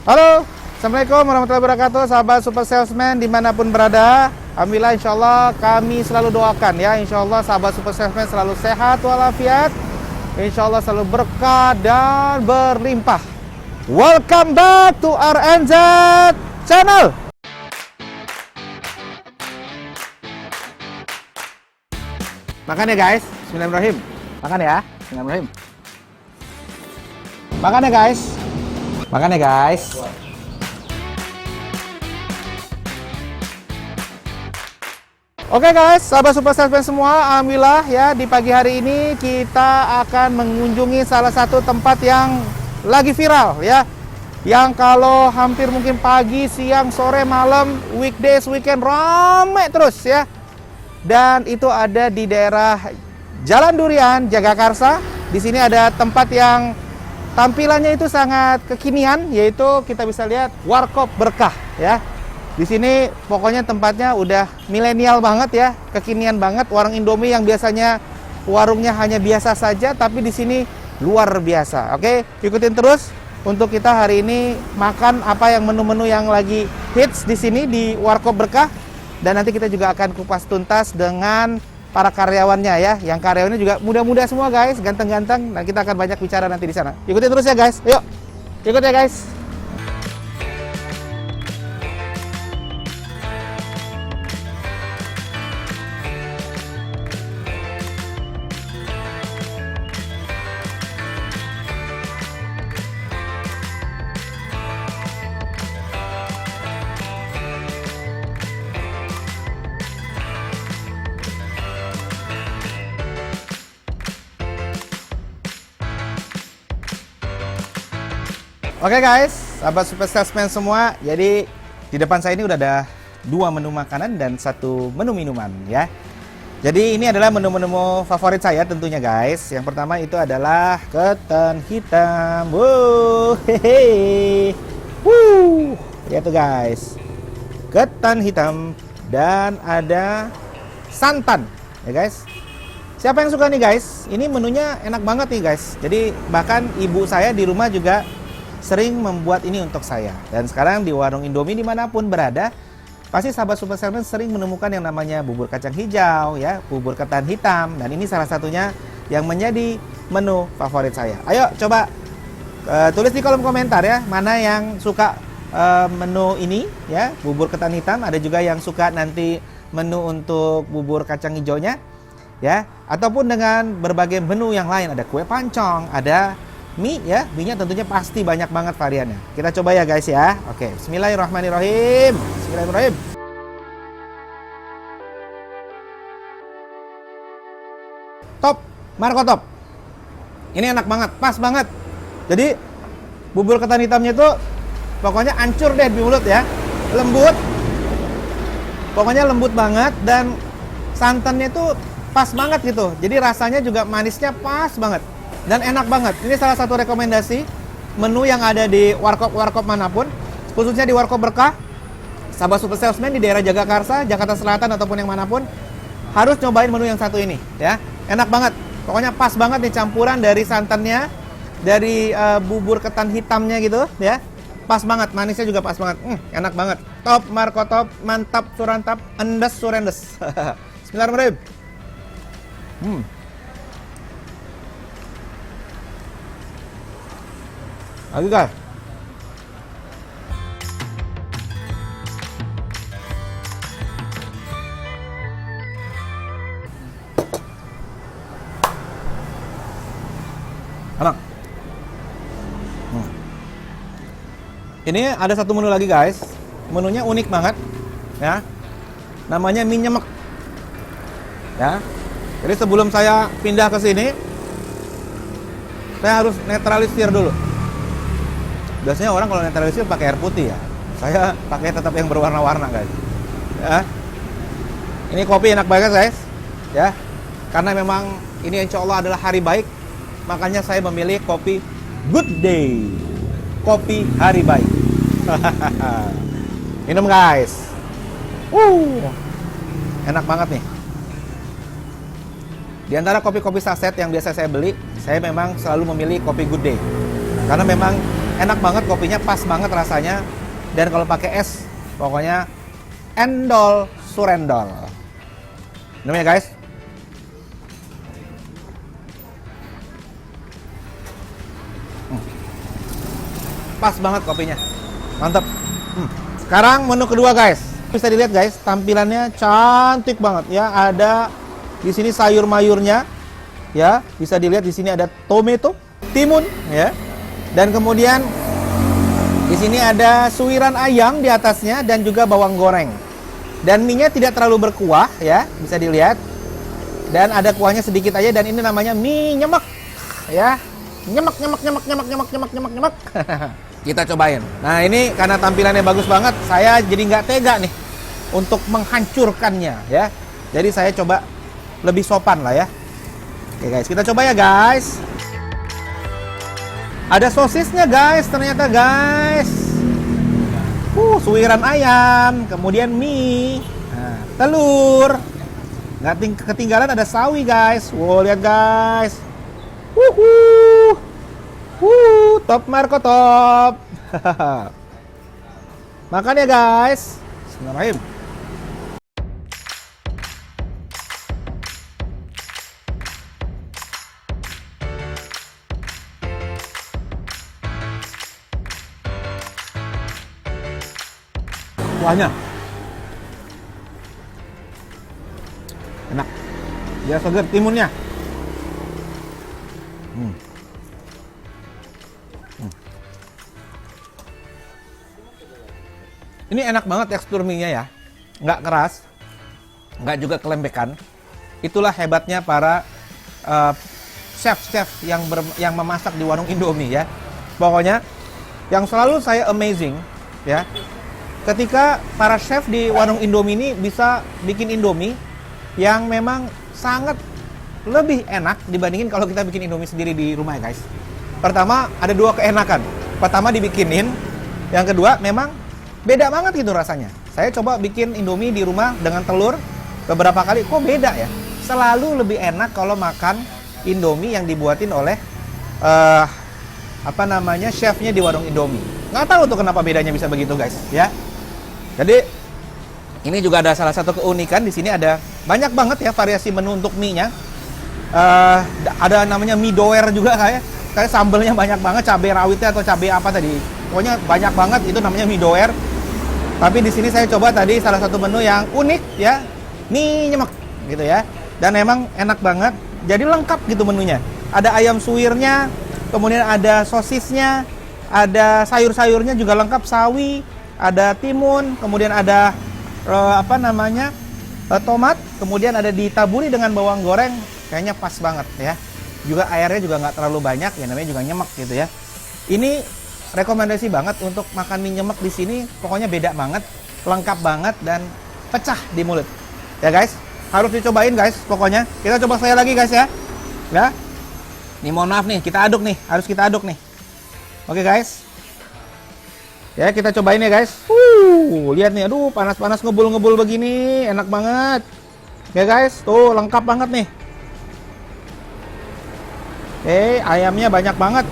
Halo, Assalamualaikum warahmatullahi wabarakatuh, sahabat Super Salesman dimanapun berada. Alhamdulillah, insya Allah kami selalu doakan ya, insya Allah sahabat Super Salesman selalu sehat walafiat, insya Allah selalu berkah dan berlimpah. Welcome back to RNZ Channel. Makan ya guys, Bismillahirrahmanirrahim. Makan ya, Bismillahirrahmanirrahim. Makan ya guys. Makan ya guys. Oke guys, sahabat Super Salesman semua, alhamdulillah ya di pagi hari ini kita akan mengunjungi salah satu tempat yang lagi viral ya. Yang kalau hampir mungkin pagi, siang, sore, malam, weekdays, weekend rame terus ya. Dan itu ada di daerah Jalan Durian, Jagakarsa. Di sini ada tempat yang tampilannya itu sangat kekinian, yaitu kita bisa lihat Warkop Berkah ya. Di sini pokoknya tempatnya udah milenial banget ya, kekinian banget. Warung Indomie yang biasanya warungnya hanya biasa saja, tapi di sini luar biasa. Oke, ikutin terus untuk kita hari ini makan apa yang menu-menu yang lagi hits di sini di Warkop Berkah. Dan nanti kita juga akan kupas tuntas dengan para karyawannya ya. Yang karyawannya juga muda-muda semua guys, ganteng-ganteng. Nah, kita akan banyak bicara nanti di sana. Ikutin terus ya guys. Yuk, ikut ya guys. Oke guys, sahabat Super Salesman semua, jadi di depan saya ini udah ada 2 menu makanan dan 1 menu minuman ya. Jadi ini adalah menu-menu favorit saya tentunya guys. Yang pertama itu adalah ketan hitam. Wuh, hehe. Wuh, lihat tuh guys. Ketan hitam dan ada santan ya guys. Siapa yang suka nih guys? Ini menunya enak banget nih guys. Jadi bahkan ibu saya di rumah juga sering membuat ini untuk saya. Dan sekarang di warung Indomie dimanapun berada, pasti sahabat Super Salesman sering menemukan yang namanya bubur kacang hijau ya, bubur ketan hitam. Dan ini salah satunya yang menjadi menu favorit saya. Ayo coba tulis di kolom komentar ya, mana yang suka menu ini ya, bubur ketan hitam. Ada juga yang suka nanti menu untuk bubur kacang hijaunya ya, ataupun dengan berbagai menu yang lain. Ada kue pancong, ada mie ya, mie-nya tentunya pasti banyak banget variannya. Kita coba ya guys ya. Oke, bismillahirrahmanirrahim. Bismillahirrahmanirrahim. Top, Marco top. Ini enak banget, pas banget. Jadi bubur ketan hitamnya itu pokoknya hancur deh di mulut ya. Lembut. Pokoknya lembut banget dan santannya itu pas banget gitu. Jadi rasanya juga manisnya pas banget. Dan enak banget. Ini salah satu rekomendasi menu yang ada di warkop-warkop manapun, khususnya di Warkop Berkah. Sahabat Super Salesman di daerah Jagakarsa, Jakarta Selatan ataupun yang manapun harus nyobain menu yang satu ini ya. Enak banget. Pokoknya pas banget nih campuran dari santannya, dari bubur ketan hitamnya gitu ya. Pas banget, manisnya juga pas banget. Enak banget. Top Marco top, mantap surantap, endes surendes. Bismillahirrahmanirrahim. Lagi guys. Enak. Ini ada satu menu lagi guys. Menunya unik banget ya. Namanya mie nyemek. Ya. Jadi sebelum saya pindah ke sini, saya harus netralisir dulu. Biasanya orang kalau netralisir pakai air putih ya. Saya pakai tetap yang berwarna-warna guys. Ya. Ini kopi enak banget guys. Ya. Karena memang ini insya Allah adalah hari baik, makanya saya memilih kopi Good Day. Kopi hari baik. Minum guys. Enak banget nih. Di antara kopi-kopi saset yang biasa saya beli, saya memang selalu memilih kopi Good Day. Karena memang enak banget kopinya, pas banget rasanya. Dan kalau pakai es, pokoknya endol surendol. Minum ya guys. Pas banget kopinya, mantap. Sekarang menu kedua guys. Bisa dilihat guys, tampilannya cantik banget ya. Ada di sini sayur mayurnya, ya. Bisa dilihat di sini ada tomato, timun, ya. Dan kemudian di sini ada suiran ayam di atasnya dan juga bawang goreng. Dan mie-nya tidak terlalu berkuah, ya. Bisa dilihat. Dan ada kuahnya sedikit aja. Dan ini namanya mie nyemek, ya. Nyemek. Kita cobain. Nah ini karena tampilannya bagus banget, saya jadi nggak tega nih untuk menghancurkannya ya. Jadi saya coba lebih sopan lah ya. Oke guys, kita coba ya guys. Ada sosisnya guys, ternyata guys. Suiran ayam, kemudian mie, nah, telur. Nggak ketinggalan ada sawi guys. Wow, lihat guys. Top Marco top. Makan ya guys. Bismillahirrahmanirrahim. Kuahnya enak. Dia seger, timunnya. Ini enak banget tekstur mie-nya ya, nggak keras, nggak juga kelembekan. Itulah hebatnya para chef-chef yang memasak di warung Indomie ya. Pokoknya yang selalu saya amazing ya, ketika para chef di warung Indomie ini bisa bikin Indomie yang memang sangat lebih enak dibandingin kalau kita bikin Indomie sendiri di rumah ya guys. Pertama, ada dua keenakan. Pertama dibikinin, yang kedua memang beda banget gitu rasanya. Saya coba bikin Indomie di rumah dengan telur beberapa kali, kok beda ya. Selalu lebih enak kalau makan Indomie yang dibuatin oleh chefnya di warung Indomie. Nggak tahu tuh kenapa bedanya bisa begitu guys ya. Jadi ini juga ada salah satu keunikan, di sini ada banyak banget ya variasi menu untuk mie-nya. Ada namanya mie doer juga kayak sambelnya banyak banget, cabai rawitnya atau cabai apa tadi. Pokoknya banyak banget, itu namanya mie doer. Tapi di sini saya coba tadi salah satu menu yang unik ya, mie nyemek gitu ya. Dan emang enak banget. Jadi lengkap gitu menunya. Ada ayam suwirnya, kemudian ada sosisnya, ada sayur-sayurnya juga lengkap, sawi, ada timun, kemudian ada tomat, kemudian ada ditaburi dengan bawang goreng. Kayaknya pas banget ya. Juga airnya juga nggak terlalu banyak, ya namanya juga nyemek gitu ya. Ini rekomendasi banget untuk makan mie nyemek di sini, pokoknya beda banget, lengkap banget dan pecah di mulut. Ya guys, harus dicobain guys, pokoknya. Kita coba sekali lagi guys ya. Ya. Nih mohon maaf nih, kita aduk nih, harus kita aduk nih. Oke guys. Ya, kita cobain ya guys. Lihat nih, aduh panas-panas ngebul-ngebul begini, enak banget. Ya guys, tuh lengkap banget nih. Ayamnya banyak banget.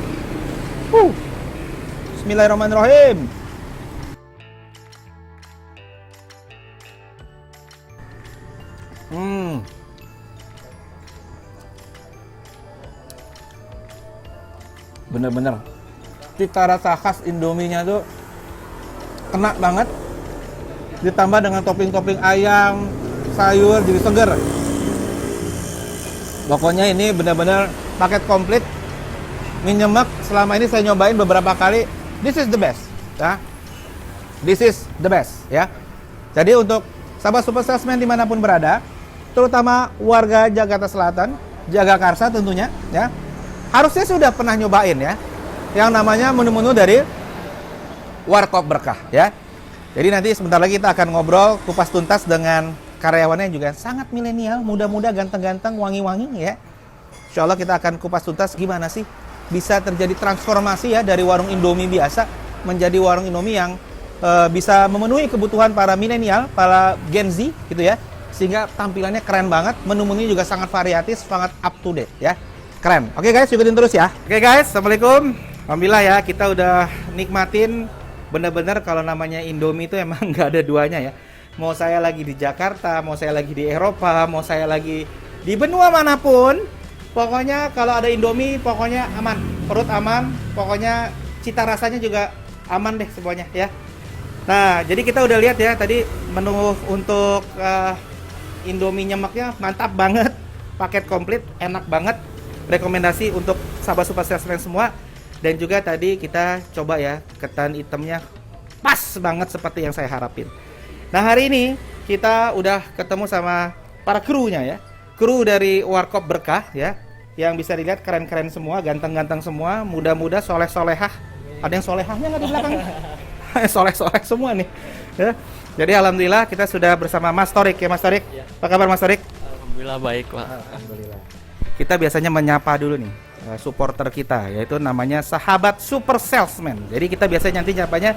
Bismillahirrahmanirrahim. Bener-bener cita rasa khas Indominya tuh kena banget. Ditambah dengan topping-topping ayam, sayur, jadi seger. Pokoknya ini bener-bener paket komplit. Mie nyemek selama ini saya nyobain beberapa kali. This is the best, ya. This is the best, ya. Jadi untuk sahabat Super Salesman dimanapun berada, terutama warga Jakarta Selatan, Jagakarsa tentunya, ya, harusnya sudah pernah nyobain ya, yang namanya menu-menu dari Warkop Berkah, ya. Jadi nanti sebentar lagi kita akan ngobrol kupas tuntas dengan karyawannya yang juga sangat milenial, muda-muda, ganteng-ganteng, wangi-wangi, ya. Insya Allah kita akan kupas tuntas gimana sih bisa terjadi transformasi ya dari warung Indomie biasa menjadi warung Indomie yang bisa memenuhi kebutuhan para milenial, para Gen Z gitu ya. Sehingga tampilannya keren banget, menu-menunya juga sangat variatif, sangat up to date ya. Keren. Oke guys, ikutin terus ya. Oke guys, assalamualaikum. Alhamdulillah ya, kita udah nikmatin bener-bener kalau namanya Indomie itu emang nggak ada duanya ya. Mau saya lagi di Jakarta, mau saya lagi di Eropa, mau saya lagi di benua manapun, pokoknya kalau ada Indomie pokoknya aman, perut aman, pokoknya cita rasanya juga aman deh semuanya ya. Nah, jadi kita udah lihat ya tadi menu untuk Indomie nyemaknya mantap banget, paket komplit, enak banget. Rekomendasi untuk sahabat super salesman semua. Dan juga tadi kita coba ya, ketan hitamnya pas banget seperti yang saya harapin. Nah, hari ini kita udah ketemu sama para krunya ya. Kru dari Warkop Berkah ya, yang bisa dilihat keren-keren semua, ganteng-ganteng semua, muda-muda, soleh-solehah. Ada yang solehahnya nggak di belakang? Soleh-soleh semua nih ya. Jadi alhamdulillah kita sudah bersama Mas Torik ya, Mas Torik. Ya. Apa kabar Mas Torik? Alhamdulillah baik, Pak. Alhamdulillah. Kita biasanya menyapa dulu nih supporter kita, yaitu namanya sahabat super salesman. Jadi kita biasanya nanti nyapanya,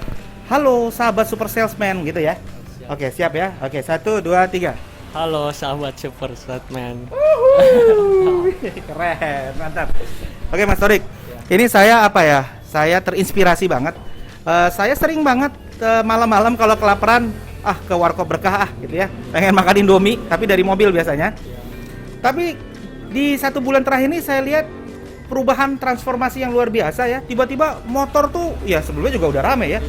halo sahabat super salesman gitu ya. Siap. Oke, siap ya. Oke, 1, 2, 3. Halo sahabat super salesman. Keren, mantap. Oke Mas Torik, ini saya apa ya? Saya terinspirasi banget. Saya sering banget malam-malam kalau kelaparan, ke Warkop Berkah gitu ya. Pengen makan Indomie, tapi dari mobil biasanya. Tapi di 1 bulan terakhir ini saya lihat perubahan transformasi yang luar biasa ya. Tiba-tiba motor tuh ya sebelumnya juga udah rame ya.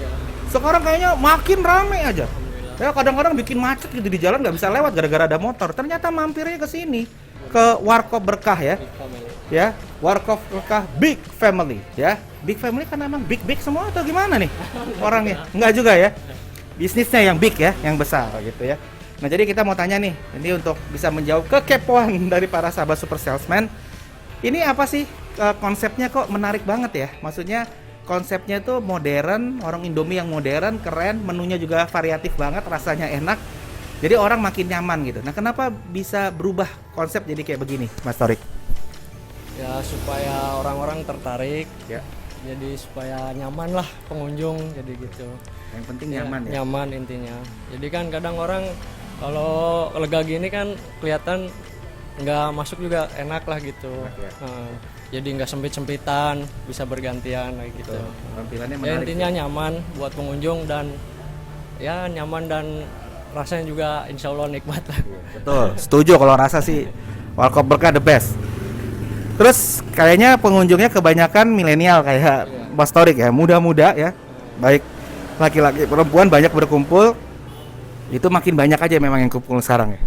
Sekarang kayaknya makin rame aja. Ya kadang-kadang bikin macet gitu di jalan, nggak bisa lewat gara-gara ada motor. Ternyata mampirnya ke sini, ke Warkop Berkah ya. Ya, Warkop Berkah Big Family ya. Big Family kan emang big semua atau gimana nih orangnya? Enggak juga ya. Bisnisnya yang big ya, yang besar gitu ya. Nah, jadi kita mau tanya nih, ini untuk bisa menjawab kekepoan dari para sahabat super salesman. Ini apa sih konsepnya kok menarik banget ya? Maksudnya konsepnya tuh modern, orang Indomie yang modern, keren, menunya juga variatif banget, rasanya enak. Jadi orang makin nyaman gitu. Nah, kenapa bisa berubah konsep jadi kayak begini, Mas Torik? Ya supaya orang-orang tertarik. Ya. Jadi supaya nyaman lah pengunjung, jadi gitu. Yang penting nyaman ya. Nyaman intinya. Jadi kan kadang orang kalau lega gini kan kelihatan nggak masuk juga enak lah gitu. Ya. Jadi nggak sempit-sempitan, bisa bergantian kayak gitu. Tampilannya menarik. Ya, intinya nyaman buat pengunjung dan ya nyaman dan rasanya juga insya Allah nikmat lah. Betul, setuju kalau rasa sih Warkop Berkah the best. Terus kayaknya pengunjungnya kebanyakan milenial kayak Mas Torik ya, muda-muda ya. Baik laki-laki perempuan banyak berkumpul. Itu makin banyak aja memang yang kumpul sekarang ya.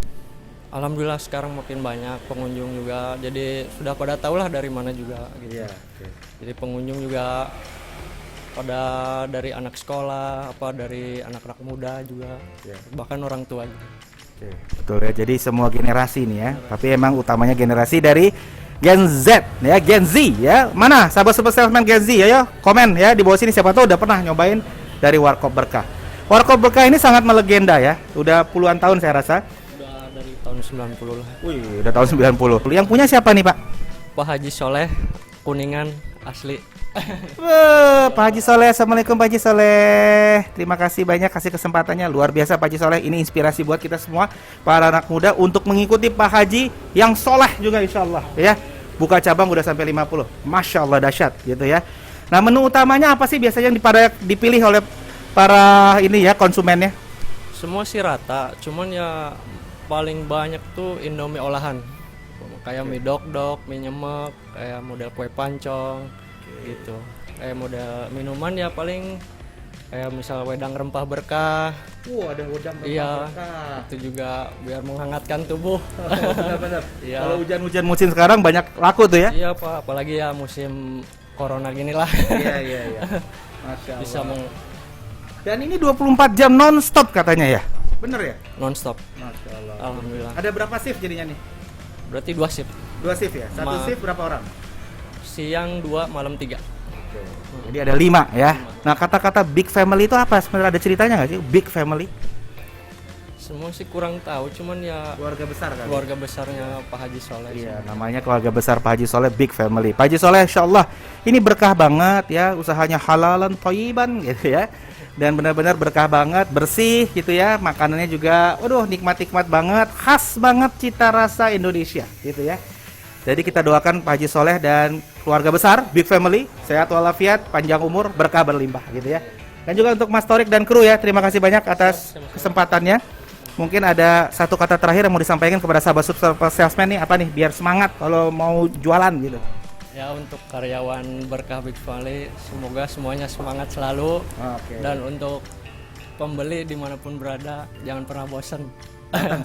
Alhamdulillah sekarang makin banyak pengunjung juga, jadi sudah pada tahu lah dari mana juga gitu. Jadi pengunjung juga pada dari anak sekolah, dari anak-anak muda juga, bahkan orang tua juga. Betul ya, jadi semua generasi nih ya, tapi emang utamanya generasi dari Gen Z ya, Gen Z ya. Mana sahabat super salesman Gen Z ya, komen ya di bawah sini siapa tahu udah pernah nyobain dari Warkop Berkah. Warkop Berkah ini sangat melegenda ya, udah puluhan tahun saya rasa. Dari tahun 90 lah. Wih, udah tahun 90. Yang punya siapa nih, Pak? Pak Haji Soleh, Kuningan asli. Pak Haji Soleh, assalamualaikum Pak Haji Soleh. Terima kasih banyak kasih kesempatannya, luar biasa Pak Haji Soleh. Ini inspirasi buat kita semua para anak muda untuk mengikuti Pak Haji yang soleh juga insya Allah ya. Buka cabang udah sampai 50. Masya Allah dahsyat gitu ya. Nah, menu utamanya apa sih biasanya yang dipilih oleh para ini ya konsumennya? Semua sih rata, cuman ya paling banyak tuh Indomie olahan. Kayak mie dok-dok, mie nyemek, kayak model kue pancong gitu. Kayak model minuman ya paling kayak misal wedang rempah berkah. Ada wedang rempah berkah. Itu juga biar menghangatkan tubuh. Benar-benar. Iya. Kalau hujan-hujan musim sekarang banyak laku tuh ya. Iya, Pak, apalagi ya musim corona gini lah. Iya. Masya Allah. Bisa Dan ini 24 jam non-stop katanya ya? Bener ya? Non-stop. Masya Allah. Alhamdulillah. Ada berapa shift jadinya nih? Berarti 2 shift. 2 shift ya? Satu shift berapa orang? Siang 2, malam 3. Jadi ada 5 ya. Nah, kata-kata big family itu apa? Sebenarnya ada ceritanya nggak sih? Big family? Semua sih kurang tahu, cuman ya keluarga besar kan? Keluarga besarnya Pak Haji Soleh. Iya, namanya keluarga besar Pak Haji Soleh, big family. Pak Haji Soleh, insya Allah ini berkah banget ya, usahanya halalan, thayyiban gitu ya. Dan benar-benar berkah banget, bersih gitu ya. Makanannya juga, waduh nikmat-nikmat banget, khas banget cita rasa Indonesia gitu ya. Jadi kita doakan Pak Haji Soleh dan keluarga besar, big family, sehat walafiat, panjang umur, berkah berlimpah gitu ya. Dan juga untuk Mas Torik dan kru ya, terima kasih banyak atas kesempatannya. Mungkin ada satu kata terakhir yang mau disampaikan kepada sahabat super salesman nih, apa nih, biar semangat kalau mau jualan gitu. Ya, untuk karyawan Berkah Big Family, semoga semuanya semangat selalu. Dan untuk pembeli dimanapun berada, jangan pernah bosan.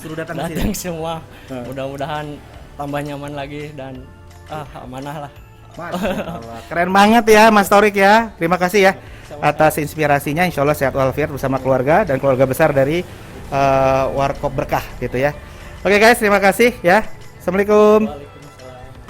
Suruh datang ke Datang sini. semua. Mudah-mudahan tambah nyaman lagi dan amanah lah. Masya Allah. Keren banget ya Mas Torik ya. Terima kasih ya atas inspirasinya. Insya Allah sehat walafiat bersama keluarga dan keluarga besar dari Warkop Berkah gitu ya. Oke guys, terima kasih ya. Assalamualaikum.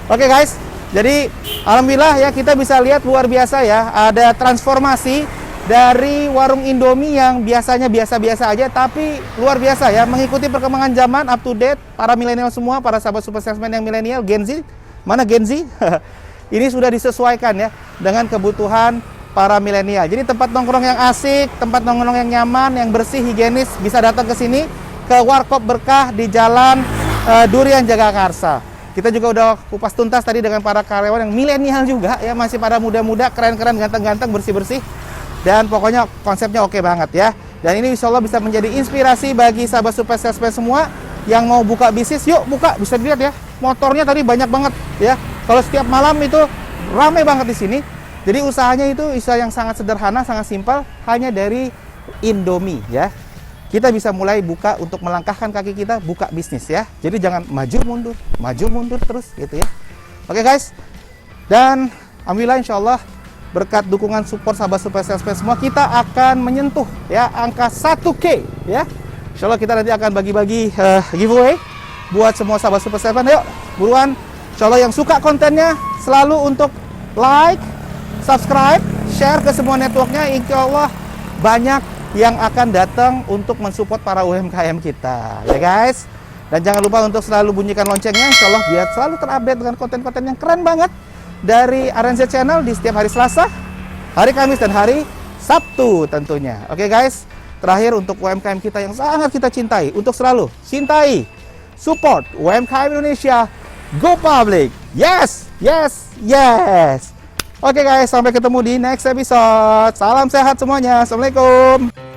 Oke guys, jadi alhamdulillah ya kita bisa lihat luar biasa ya. Ada transformasi dari warung Indomie yang biasanya biasa-biasa aja, tapi luar biasa ya, mengikuti perkembangan zaman, up to date, para milenial semua, para sahabat super salesman yang milenial, Gen Z, mana Gen Z? Ini sudah disesuaikan ya dengan kebutuhan para milenial. Jadi tempat nongkrong yang asik, tempat nongkrong yang nyaman, yang bersih, higienis, bisa datang ke sini, ke Warkop Berkah di Jalan Durian Jagakarsa. Kita juga udah kupas tuntas tadi dengan para karyawan yang milenial juga ya, masih pada muda-muda, keren-keren, ganteng-ganteng, bersih-bersih. Dan pokoknya konsepnya oke banget ya. Dan ini insya Allah bisa menjadi inspirasi bagi sahabat super salesman semua yang mau buka bisnis. Yuk buka, bisa dilihat ya. Motornya tadi banyak banget ya. Kalau setiap malam itu ramai banget di sini. Jadi usahanya itu usaha yang sangat sederhana, sangat simpel, hanya dari Indomie ya. Kita bisa mulai buka untuk melangkahkan kaki kita buka bisnis ya. Jadi jangan maju mundur terus gitu ya. Oke guys. Dan alhamdulillah insya Allah berkat dukungan support sahabat super salesman semua, kita akan menyentuh ya angka 1K ya. Insya Allah kita nanti akan bagi-bagi giveaway buat semua sahabat super salesman. Ayo buruan. Insya Allah yang suka kontennya selalu untuk like, subscribe, share ke semua networknya. Insya Allah banyak yang akan datang untuk mensupport para UMKM kita ya guys. Dan jangan lupa untuk selalu bunyikan loncengnya, insya Allah biar selalu terupdate dengan konten-konten yang keren banget dari RNZ Channel di setiap hari Selasa, hari Kamis, dan hari Sabtu tentunya. Oke guys, terakhir untuk UMKM kita yang sangat kita cintai, untuk selalu cintai, support UMKM Indonesia, go public, yes, yes, yes. Oke guys, sampai ketemu di next episode. Salam sehat semuanya, Assalamualaikum.